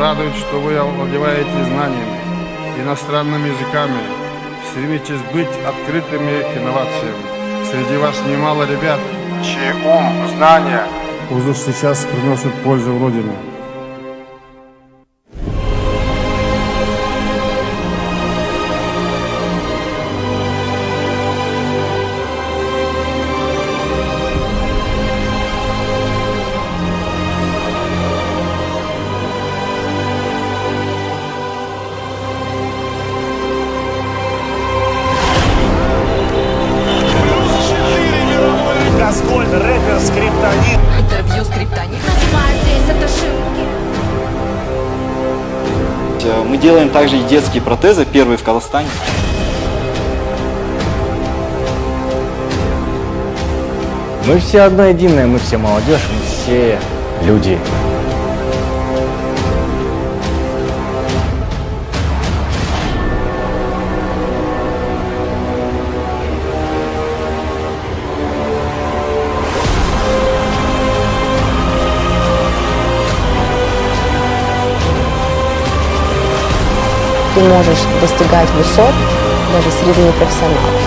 радует, что вы овладеваете знаниями, иностранными языками, стремитесь быть открытыми к инновациям. Среди вас немало ребят, чей ум, знания уже сейчас приносят пользу в Родине. Газгольд, рэпер, скриптонит. Интервью скриптонит. Здесь это ошибки. Мы делаем также и детские протезы, первые в Казахстане. Мы все одно единое, мы все молодежь, мы все люди. Ты можешь достигать высот даже среди непрофессионалов.